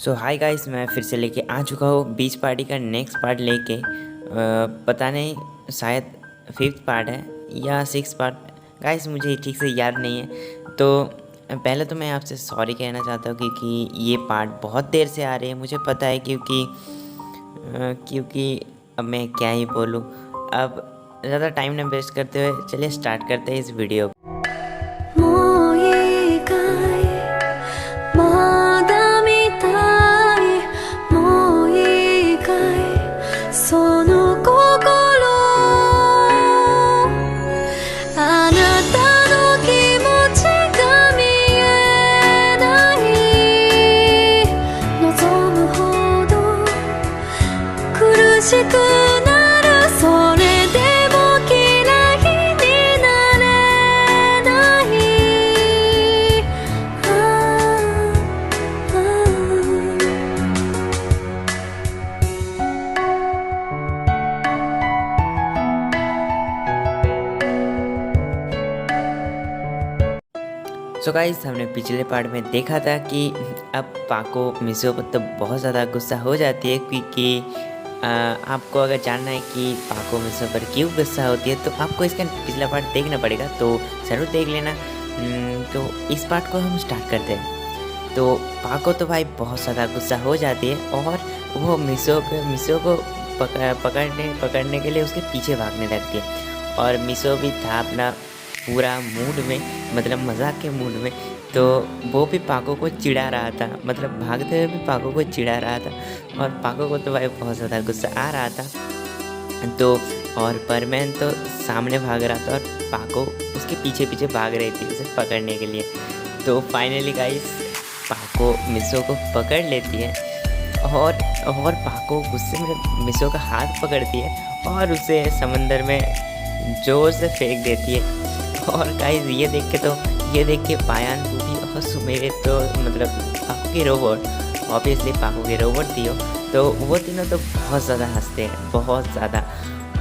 सो hi guys, मैं फिर से लेके आ चुका हूँ बीच पार्टी का नेक्स्ट पार्ट लेके। पता नहीं शायद 5th पार्ट है या 6th पार्ट। गाइस मुझे ठीक से याद नहीं है। तो पहले तो मैं आपसे सॉरी कहना चाहता हूँ क्योंकि ये पार्ट बहुत देर से आ रहे हैं, मुझे पता है। क्योंकि अब मैं क्या ही बोलूँ। अब ज़्यादा टाइम ना वेस्ट करते हुए चलिए स्टार्ट करते हैं इस वीडियो को। सो गाइस, हमने पिछले पार्ट में देखा था कि अब पाको मिसो पर तो बहुत ज़्यादा गुस्सा हो जाती है क्योंकि आपको अगर जानना है कि पाको मिसो पर क्यों गुस्सा होती है तो आपको इसका पिछला पार्ट देखना पड़ेगा, तो ज़रूर देख लेना। तो इस पार्ट को हम स्टार्ट करते हैं। तो पाको तो भाई बहुत ज़्यादा गुस्सा हो जाती है और वो मिसो को पकड़ने के लिए उसके पीछे भागने लगती है। और मिसो भी था अपना पूरा मूड में, मतलब मजाक के मूड में, तो वो भी पाको को चिढ़ा रहा था, मतलब भागते हुए भी पाको को चिढ़ा रहा था। और पाको को तो भाई बहुत ज़्यादा गुस्सा आ रहा था। तो और परमैन तो सामने भाग रहा था और पाको उसके पीछे पीछे भाग रही थी उसे पकड़ने के लिए। तो फाइनली गाइस पाको मिसो को पकड़ लेती है और पाको गुस्से में मिसो का हाथ पकड़ती है और उसे समंदर में जोर से फेंक देती है। और गाइस ये देख के पायान बूबी और सुमेरे, तो मतलब पाको के रोबोट, ऑब्वियसली पाको के रोबोट थियो, तो वो तीनों तो बहुत ज़्यादा हंसते हैं, बहुत ज़्यादा।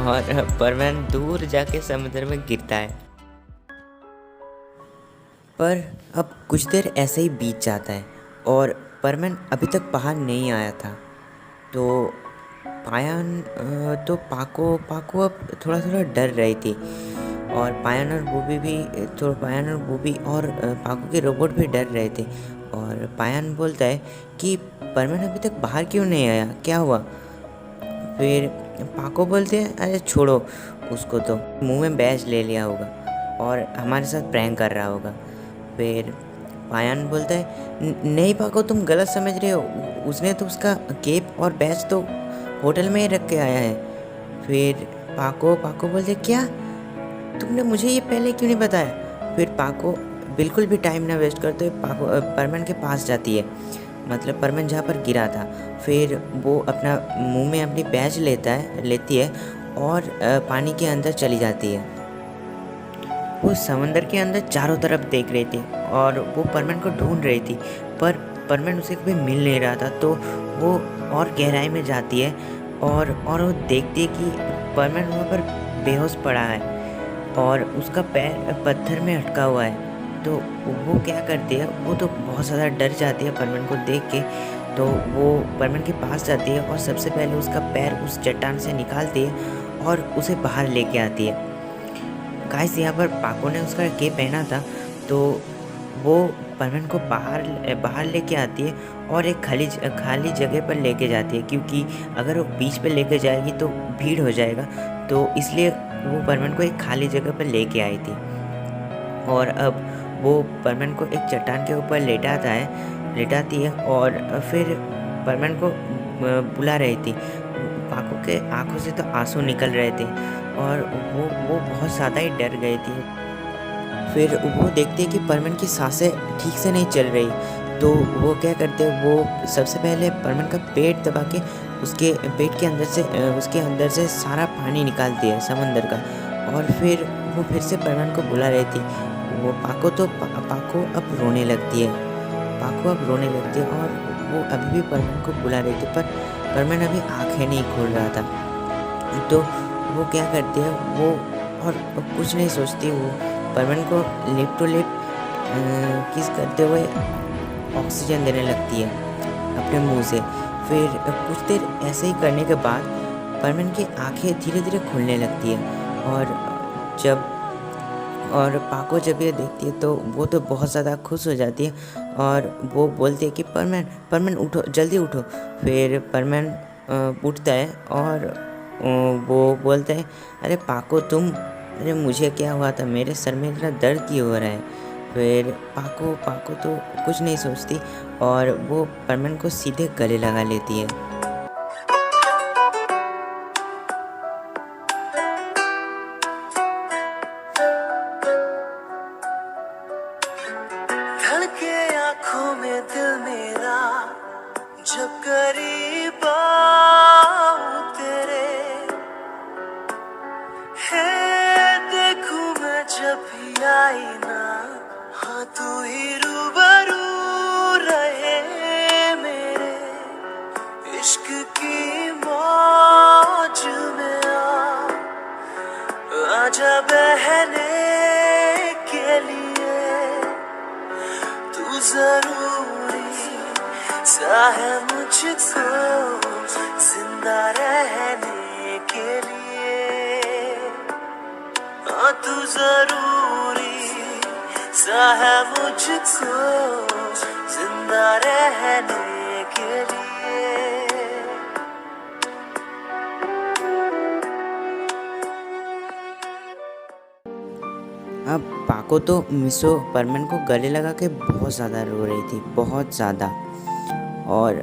और परमैन दूर जाके समुद्र में गिरता है। पर अब कुछ देर ऐसे ही बीत जाता है और परमैन अभी तक बाहर नहीं आया था। तो पायान तो पाको अब थोड़ा डर रही थी और पायान और बूबी और पाको के रोबोट भी डर रहे थे। और पायान बोलता है कि परमैन अभी तक बाहर क्यों नहीं आया, क्या हुआ? फिर पाको बोलते हैं अरे छोड़ो उसको, तो मुंह में बैज ले लिया होगा और हमारे साथ प्रैंक कर रहा होगा। फिर पायान बोलता है नहीं पाको, तुम गलत समझ रहे हो, उसने तो उसका केप और बैज तो होटल में ही रख के आया है। फिर पाको बोलते क्या, तुमने मुझे ये पहले क्यों नहीं बताया? फिर पाको बिल्कुल भी टाइम ना वेस्ट करते हुए पाको परमैन के पास जाती है, मतलब परमैन जहाँ पर गिरा था। फिर वो अपना मुंह में अपनी बैज लेती है और पानी के अंदर चली जाती है। वो समंदर के अंदर चारों तरफ देख रही थी और वो परमैन को ढूंढ रही थी, पर परमैन उसे कभी मिल नहीं रहा था। तो वो और गहराई में जाती है और वो देखती है कि परमैन वहाँ पर बेहोश पड़ा है और उसका पैर पत्थर में अटका हुआ है। तो वो क्या करती है, वो तो बहुत ज़्यादा डर जाती है परमैन को देख के। तो वो परमैन के पास जाती है और सबसे पहले उसका पैर उस चट्टान से निकालती है और उसे बाहर लेके आती है। गाइस यहाँ पर पाको ने उसका केप पहना था, तो वो परमैन को बाहर लेके आती है और एक खाली जगह पर लेके जाती है, क्योंकि अगर वो बीच पे लेके जाएगी तो भीड़ हो जाएगा। तो इसलिए वो परमैन को एक खाली जगह पर लेके आई थी। और अब वो परमैन को एक चट्टान के ऊपर लेटाती है और फिर परमैन को बुला रही थी। पाको के आंखों से तो आंसू निकल रहे थे और वो बहुत ज़्यादा ही डर गई थी। फिर वो देखते कि परमैन की सांसें ठीक से नहीं चल रही, तो वो क्या करते हैं, वो सबसे पहले परमैन का पेट दबा के उसके पेट के अंदर से सारा पानी निकालती है समंदर का। और फिर वो फिर से परमैन को बुला रही थी। वो पाको अब रोने लगती है और वो अभी भी परमैन को बुला रही थी, पर परमैन अभी आंखें नहीं खोल रहा था। तो वो क्या करती है, वो और कुछ नहीं सोचती, वो परमैन को लिप टू लिप किस करते हुए ऑक्सीजन देने लगती है। अपने मुंह से। फिर कुछ देर ऐसे ही करने के बाद परमन की आंखें धीरे धीरे खुलने लगती है। जब और पाको जब ये देखती है तो वो तो बहुत ज़्यादा खुश हो जाती है और वो बोलती है कि परमन परमन उठो, जल्दी उठो। फिर परमन उठता है और वो बोलता है, अरे पाको तुम, अरे मुझे क्या हुआ था, मेरे सर में इतना दर्द क्यों हो रहा है। फिर पाको पाको तो कुछ नहीं सोचती और वो परमन को सीधे गले लगा लेती है। धड़के आँखों में दिल मेरा जब करीब आऊं तेरे, है देखूं मैं जब भी आई ना, हाँ तू ही रूबरू रहे मेरे इश्क की मौज में आजा बहने के लिए, तू जरूरी सा है मुझको जिंदा रहने के लिए, हाँ तू जरूरी सा है मुझको जिंदा रहने के लिए। अब पाको तो मिसो परमन को गले लगा के बहुत ज़्यादा रो रही थी, बहुत ज़्यादा। और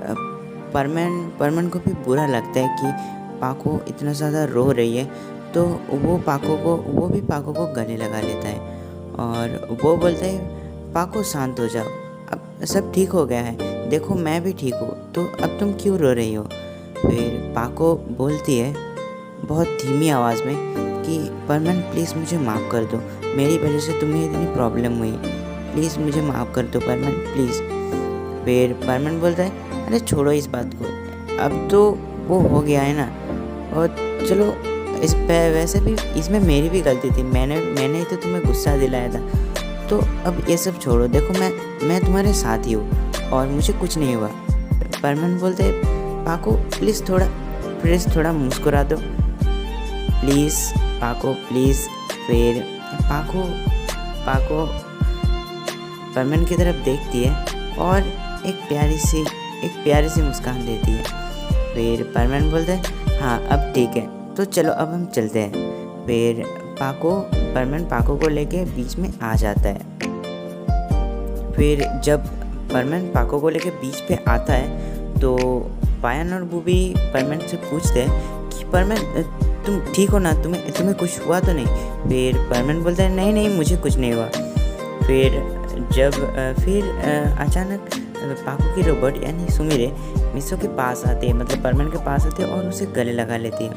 परमन को भी बुरा लगता है कि पाको इतना ज़्यादा रो रही है, तो वो भी पाको को गले लगा लेता है और वो बोलता है, पाको शांत हो जाओ, अब सब ठीक हो गया है, देखो मैं भी ठीक हूँ, तो अब तुम क्यों रो रही हो। फिर पाको बोलती है बहुत धीमी आवाज़ में कि परमन प्लीज़ मुझे माफ़ कर दो, मेरी वजह से तुम्हें इतनी प्रॉब्लम हुई, प्लीज़ मुझे माफ़ कर दो परमन प्लीज़। फिर परमन बोलता है, अरे छोड़ो इस बात को, अब तो वो हो गया है ना, और चलो इस पे वैसे भी इसमें मेरी भी गलती थी, मैंने ही तो तुम्हें गुस्सा दिलाया था, तो अब ये सब छोड़ो, देखो मैं तुम्हारे साथ ही हूँ और मुझे कुछ नहीं हुआ। परमन बोलते है, पाको प्लीज़ थोड़ा मुस्कुरा दो प्लीज़ पाको प्लीज़। फिर पाको परमन की तरफ देखती है और एक प्यारी सी मुस्कान देती है। फिर परमन बोलता है, हाँ अब ठीक है, तो चलो अब हम चलते हैं। फिर परमन पाको को लेके बीच में आ जाता है। फिर जब परमन पाको को लेके बीच पे आता है तो पायन और बूबी परमन से पूछते हैं कि परमन तुम ठीक हो ना, तुम्हें कुछ हुआ तो नहीं। फिर परमन बोलता है, नहीं मुझे कुछ नहीं हुआ। फिर अचानक पाको की रोबोट यानी सुमिरे मिसो के पास आती है, मतलब परमन के पास आती है और उसे गले लगा लेती है।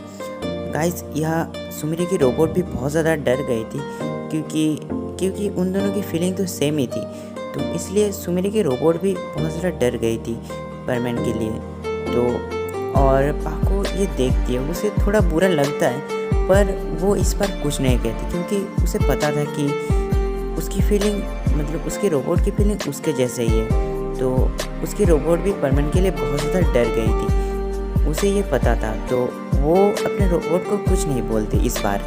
गाइस, यह सुमिरे की रोबोट भी बहुत ज़्यादा डर गई थी क्योंकि उन दोनों की फीलिंग तो सेम ही थी, तो इसलिए सुमिरे की रोबोट भी बहुत ज़्यादा डर गई थी परमन के लिए। तो और पाको ये देखती है, उसे थोड़ा बुरा लगता है पर वो इस पर कुछ नहीं कहती क्योंकि उसे पता था कि उसकी फीलिंग, मतलब उसकी रोबोट की फीलिंग उसके जैसे ही है, तो उसकी रोबोट भी परमन के लिए बहुत ज़्यादा डर गई थी, उसे ये पता था, तो वो अपने रोबोट को कुछ नहीं बोलती इस बार।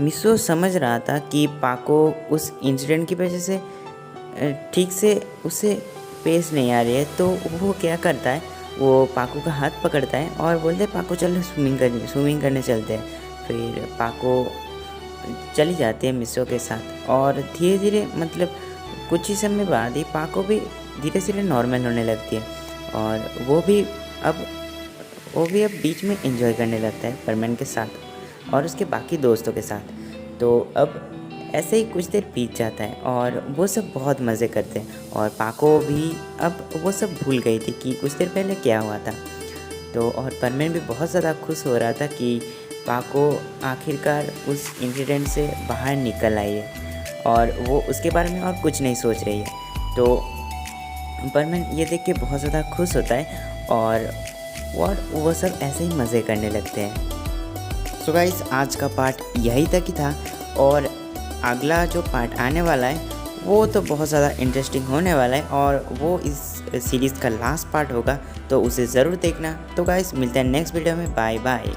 मिसो समझ रहा था कि पाको उस इंसिडेंट की वजह से ठीक से उसे पेश नहीं आ रही है, तो वो क्या करता है, वो पाको का हाथ पकड़ता है और बोलते हैं, पाको चलो स्विमिंग करने चलते हैं। फिर पाको चली जाती है मिसो के साथ और धीरे धीरे, मतलब कुछ ही समय बाद ही पाको भी धीरे धीरे नॉर्मल होने लगती है और वो भी अब बीच में एंजॉय करने लगता है परमन के साथ और उसके बाकी दोस्तों के साथ। तो अब ऐसे ही कुछ देर बीत जाता है और वो सब बहुत मज़े करते हैं और पाको भी अब वो सब भूल गई थी कि कुछ देर पहले क्या हुआ था। तो और परमन भी बहुत ज़्यादा खुश हो रहा था कि पाको आखिरकार उस इंसिडेंट से बाहर निकल आई है और वो उसके बारे में और कुछ नहीं सोच रही है। तो परमन ये देख के बहुत ज़्यादा खुश होता है और वो सब ऐसे ही मज़े करने लगते हैं। सो गाइस, आज का पार्ट यही तक ही था और अगला जो पार्ट आने वाला है वो तो बहुत ज़्यादा इंटरेस्टिंग होने वाला है और वो इस सीरीज़ का लास्ट पार्ट होगा, तो उसे ज़रूर देखना। तो गाइस मिलते हैं नेक्स्ट वीडियो में, बाय बाय।